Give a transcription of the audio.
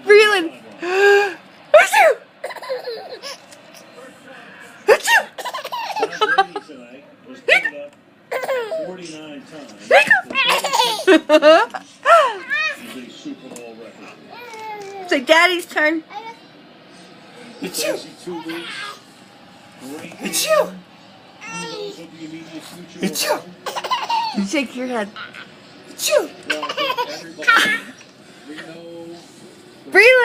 Breland. Breland. It's like Daddy's turn. It's you. It's you. It's you. You shake your head. It's you. Breland.